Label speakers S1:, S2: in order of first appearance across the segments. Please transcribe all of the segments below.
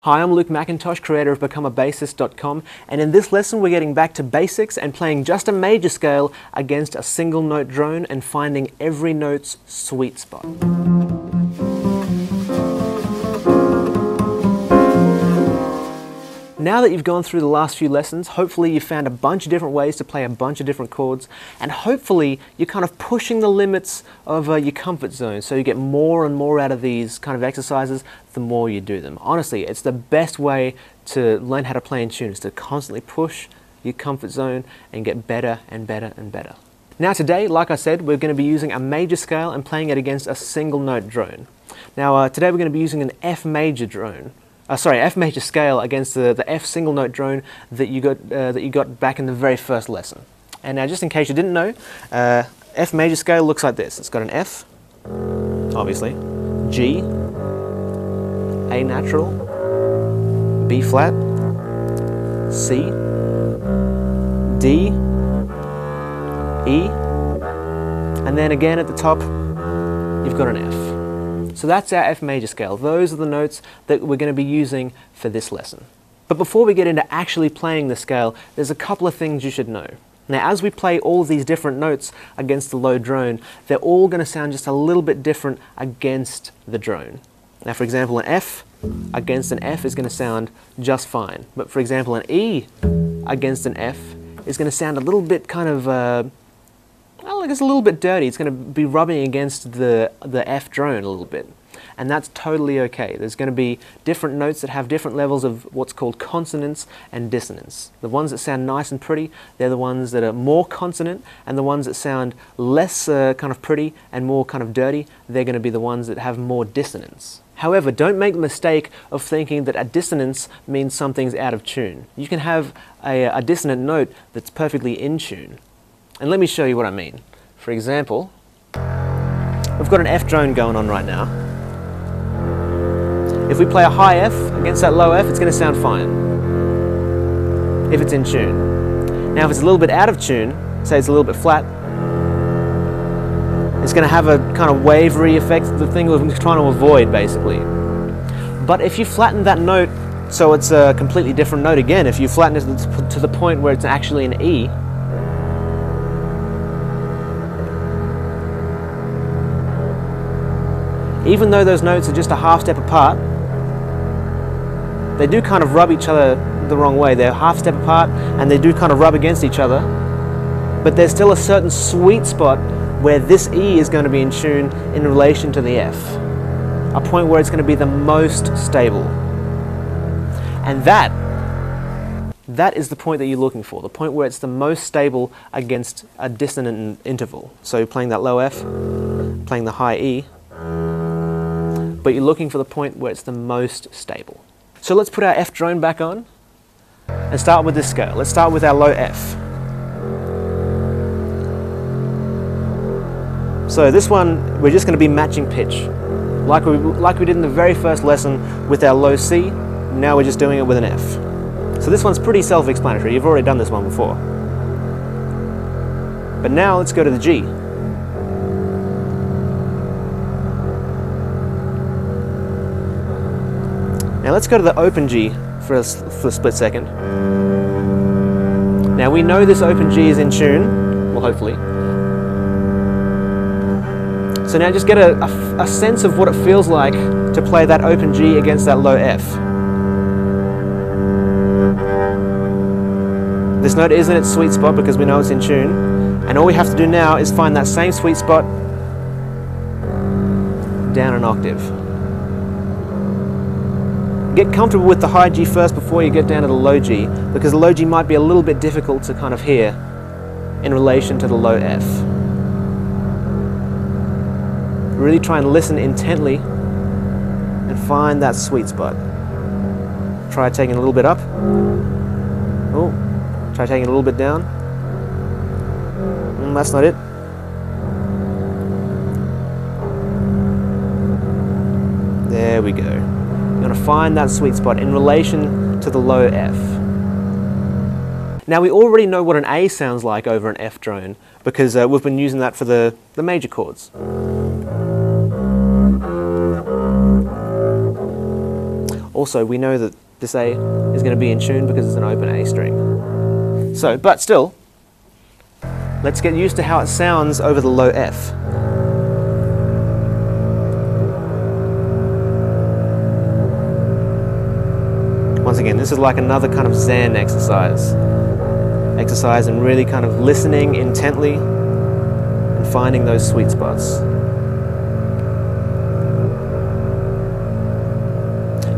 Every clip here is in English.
S1: Hi, I'm Luke McIntosh, creator of BecomeABassist.com, and in this lesson we're getting back to basics and playing just a major scale against a single note drone and finding every note's sweet spot. Now that you've gone through the last few lessons, hopefully you've found a bunch of different ways to play a bunch of different chords, and hopefully you're kind of pushing the limits of your comfort zone, so you get more and more out of these kind of exercises the more you do them. Honestly, it's the best way to learn how to play in tune, is to constantly push your comfort zone and get better and better and better. Now today, like I said, we're going to be using a major scale and playing it against a single note drone. Now today we're going to be using an F major drone. F major scale against the F single note drone that you got back in the very first lesson. And now, just in case you didn't know, F major scale looks like this. It's got an F, obviously, G, A natural, B flat, C, D, E, and then again at the top, you've got an F. So that's our F major scale. Those are the notes that we're going to be using for this lesson. But before we get into actually playing the scale, there's a couple of things you should know. Now, as we play all of these different notes against the low drone, they're all going to sound just a little bit different against the drone. Now, for example, an F against an F is going to sound just fine. But for example, an E against an F is going to sound a little bit kind of it's a little bit dirty. It's going to be rubbing against the F drone a little bit. And that's totally okay. There's going to be different notes that have different levels of what's called consonance and dissonance. The ones that sound nice and pretty, they're the ones that are more consonant, and the ones that sound less kind of pretty and more kind of dirty, they're going to be the ones that have more dissonance. However, don't make the mistake of thinking that a dissonance means something's out of tune. You can have a dissonant note that's perfectly in tune. And let me show you what I mean. For example, we've got an F drone going on right now. If we play a high F against that low F, it's going to sound fine, if it's in tune. Now if it's a little bit out of tune, say it's a little bit flat, it's going to have a kind of wavery effect, the thing we're trying to avoid basically. But if you flatten that note so it's a completely different note again, if you flatten it to the point where it's actually an E, even though those notes are just a half step apart, they do kind of rub each other the wrong way. They're half step apart and they do kind of rub against each other, but there's still a certain sweet spot where this E is going to be in tune in relation to the F, a point where it's going to be the most stable. And that is the point that you're looking for, the point where it's the most stable against a dissonant interval. So you're playing that low F, playing the high E, but you're looking for the point where it's the most stable. So let's put our F drone back on and start with this scale. Let's start with our low F. So this one, we're just going to be matching pitch. Like we did in the very first lesson with our low C, now we're just doing it with an F. So this one's pretty self-explanatory. You've already done this one before. But now let's go to the G. Now let's go to the open G for a split second. Now we know this open G is in tune, well hopefully. So now just get a sense of what it feels like to play that open G against that low F. This note is in its sweet spot because we know it's in tune, and all we have to do now is find that same sweet spot down an octave. Get comfortable with the high G first before you get down to the low G, because the low G might be a little bit difficult to kind of hear in relation to the low F. Really try and listen intently and find that sweet spot. Try taking it a little bit up. Oh, try taking it a little bit down. That's not it. There we go. You're going to find that sweet spot in relation to the low F. Now we already know what an A sounds like over an F drone because we've been using that for the major chords. Also, we know that this A is going to be in tune because it's an open A string. So, but still, let's get used to how it sounds over the low F. Once again, this is like another kind of Zen exercise and really kind of listening intently and finding those sweet spots.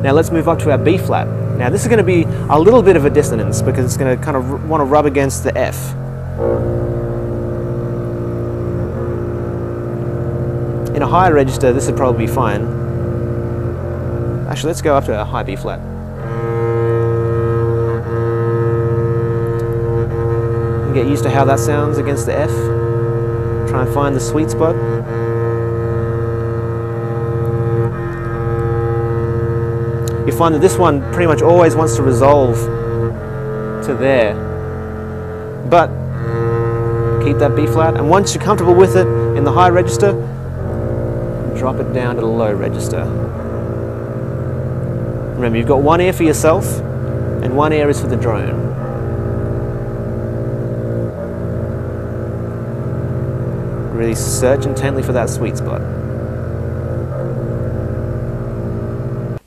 S1: Now let's move up to our B flat. Now this is going to be a little bit of a dissonance because it's going to kind of want to rub against the F. In a higher register, this would probably be fine. Actually, let's go up to a high B flat. And get used to how that sounds against the F. Try and find the sweet spot. You find that this one pretty much always wants to resolve to there. But keep that B flat, and once you're comfortable with it in the high register, drop it down to the low register. Remember, you've got one ear for yourself, and one ear is for the drone. Really search intently for that sweet spot.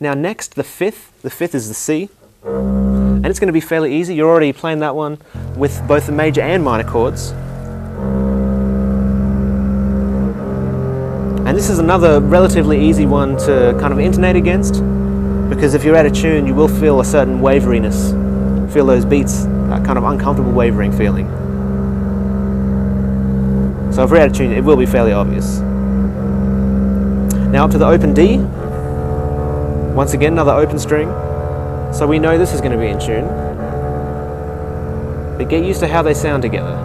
S1: Now next, the fifth. The fifth is the C. And it's going to be fairly easy. You're already playing that one with both the major and minor chords. And this is another relatively easy one to kind of intonate against, because if you're out of tune, you will feel a certain waveriness. Feel those beats, that kind of uncomfortable wavering feeling. So if we're out of tune, it will be fairly obvious. Now up to the open D. Once again, another open string. So we know this is going to be in tune. But get used to how they sound together.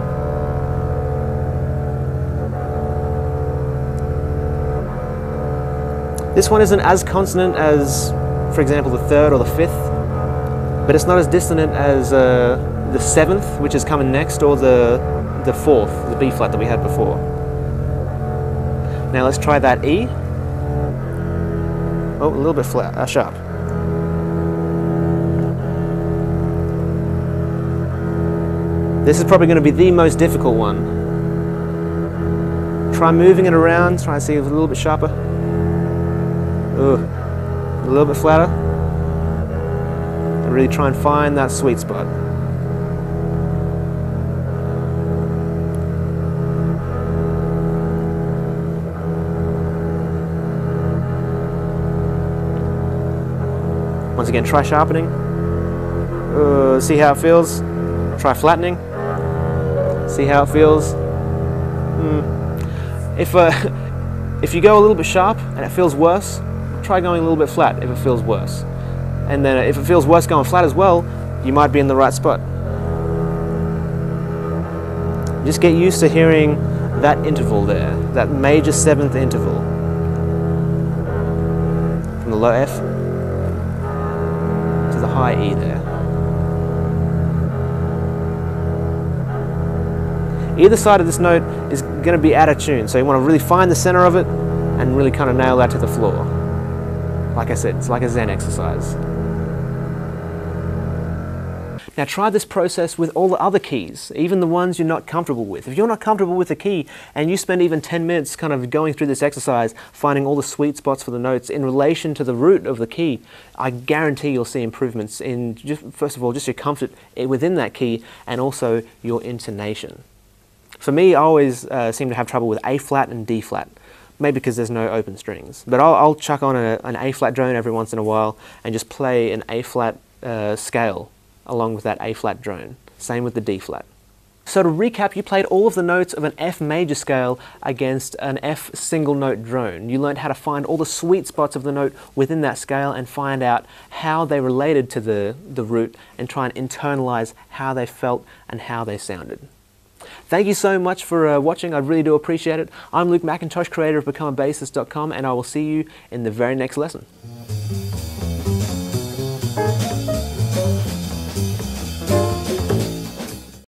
S1: This one isn't as consonant as, for example, the third or the fifth, but it's not as dissonant as the seventh, which is coming next, or the fourth, the B flat that we had before. Now let's try that E. Oh, a little bit flat, sharp. This is probably going to be the most difficult one. Try moving it around, try and see if it's a little bit sharper. Ooh, a little bit flatter. And really try and find that sweet spot. Once again, try sharpening. See how it feels. Try flattening. See how it feels. If you go a little bit sharp and it feels worse, try going a little bit flat if it feels worse. And then if it feels worse going flat as well, you might be in the right spot. Just get used to hearing that interval there, that major seventh interval. From the low F to the high E there. Either side of this note is going to be out of tune, so you want to really find the center of it and really kind of nail that to the floor. Like I said, it's like a Zen exercise. Now try this process with all the other keys, even the ones you're not comfortable with. If you're not comfortable with a key and you spend even 10 minutes kind of going through this exercise, finding all the sweet spots for the notes in relation to the root of the key, I guarantee you'll see improvements in, first of all, just your comfort within that key and also your intonation. For me, I always seem to have trouble with A flat and D flat, maybe because there's no open strings. But I'll chuck on an A flat drone every once in a while and just play an A flat scale along with that A flat drone. Same with the D flat. So to recap, you played all of the notes of an F major scale against an F single note drone. You learned how to find all the sweet spots of the note within that scale and find out how they related to the root and try and internalize how they felt and how they sounded. Thank you so much for watching. I really do appreciate it. I'm Luke McIntosh, creator of BecomeABassist.com, and I will see you in the very next lesson.